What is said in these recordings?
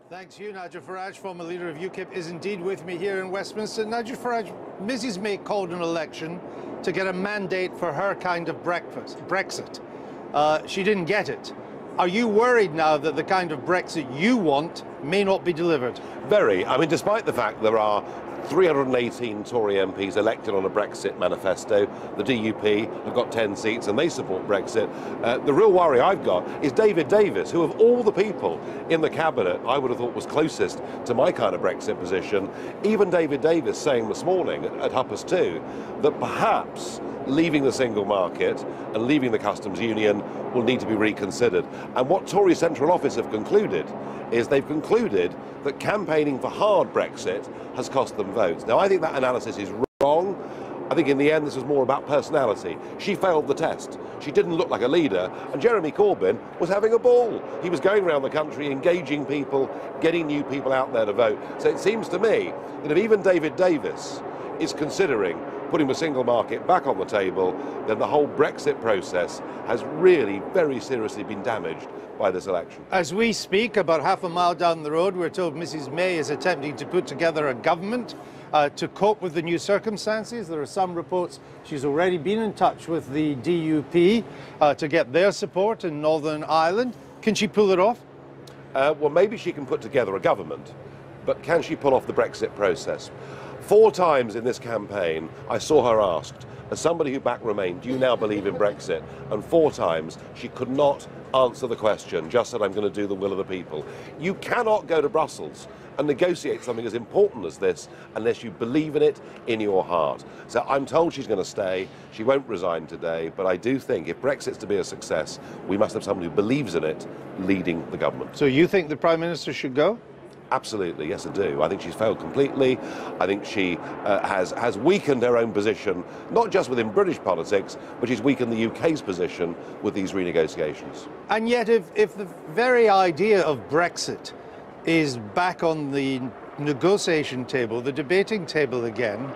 Thanks you, Nigel Farage, former leader of UKIP, is indeed with me here in Westminster. Nigel Farage, Mrs May called an election to get a mandate for her kind of Brexit. She didn't get it. Are you worried now that the kind of Brexit you want may not be delivered? Very. I mean, despite the fact there are 318 Tory MPs elected on a Brexit manifesto. The DUP have got 10 seats and they support Brexit. The real worry I've got is David Davis, who of all the people in the cabinet I would have thought was closest to my kind of Brexit position. Even David Davis saying this morning at 2:30 that perhaps leaving the single market and leaving the customs union will need to be reconsidered. And what Tory Central Office have concluded is they've concluded that campaigning for hard Brexit has cost them votes. Now, I think that analysis is wrong. I think in the end this was more about personality. She failed the test. She didn't look like a leader, and Jeremy Corbyn was having a ball. He was going around the country, engaging people, getting new people out there to vote. So it seems to me that if even David Davis is considering putting the single market back on the table, then the whole Brexit process has really very seriously been damaged by this election. As we speak, about half a mile down the road, we're told Mrs May is attempting to put together a government to cope with the new circumstances. There are some reports she's already been in touch with the DUP to get their support in Northern Ireland. Can she pull it off? Well, maybe she can put together a government, but can she pull off the Brexit process? 4 times in this campaign, I saw her asked, as somebody who backed Remain, do you now believe in Brexit? And 4 times she could not answer the question, just said, I'm going to do the will of the people. You cannot go to Brussels and negotiate something as important as this unless you believe in it in your heart. So I'm told she's going to stay. She won't resign today, but I do think if Brexit's to be a success, we must have someone who believes in it leading the government. So you think the Prime Minister should go? Absolutely, yes I do. I think she's failed completely. I think she has weakened her own position, not just within British politics, but she's weakened the UK's position with these renegotiations. And yet if the very idea of Brexit is back on the negotiation table, the debating table again,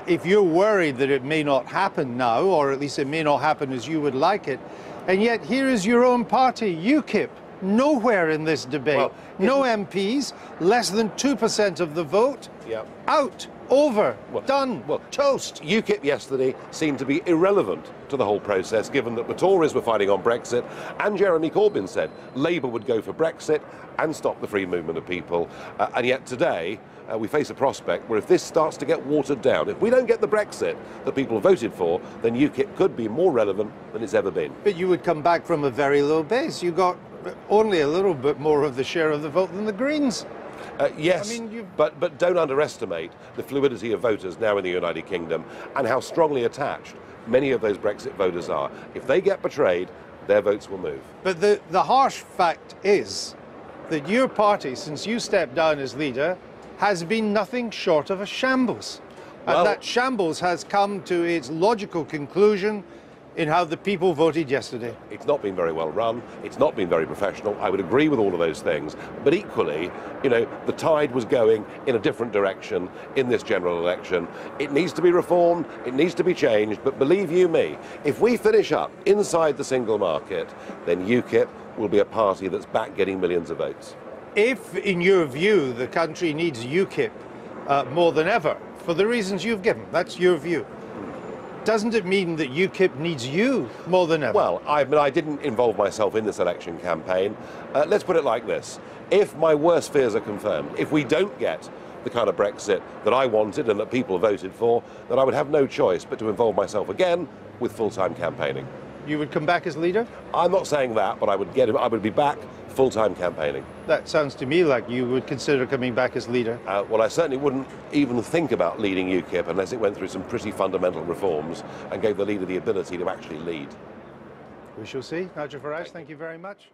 if you're worried that it may not happen now, or at least it may not happen as you would like it, and yet here is your own party, UKIP, nowhere in this debate. Well, no MPs, less than 2% of the vote. Yep. Out, over, done, toast. UKIP yesterday seemed to be irrelevant to the whole process, given that the Tories were fighting on Brexit, and Jeremy Corbyn said Labour would go for Brexit and stop the free movement of people. And yet today, we face a prospect where if this starts to get watered down, if we don't get the Brexit that people voted for, then UKIP could be more relevant than it's ever been. But you would come back from a very low base. You got only a little bit more of the share of the vote than the Greens. Yes, I mean, but don't underestimate the fluidity of voters now in the United Kingdom and how strongly attached many of those Brexit voters are. If they get betrayed, their votes will move. But the harsh fact is that your party, since you stepped down as leader, has been nothing short of a shambles. And that shambles has come to its logical conclusion in how the people voted yesterday. It's not been very well run, it's not been very professional, I would agree with all of those things, but equally, you know, the tide was going in a different direction in this general election. It needs to be reformed, it needs to be changed, but believe you me, if we finish up inside the single market, then UKIP will be a party that's back getting millions of votes. If, in your view, the country needs UKIP more than ever, for the reasons you've given, that's your view, doesn't it mean that UKIP needs you more than ever? Well, I didn't involve myself in this election campaign. Let's put it like this. If my worst fears are confirmed, if we don't get the kind of Brexit that I wanted and that people voted for, then I would have no choice but to involve myself again with full-time campaigning. You would come back as leader? I'm not saying that, but I would be back full-time campaigning. That sounds to me like you would consider coming back as leader. Well, I certainly wouldn't even think about leading UKIP unless it went through some pretty fundamental reforms and gave the leader the ability to actually lead. We shall see. Nigel Farage, thank you very much.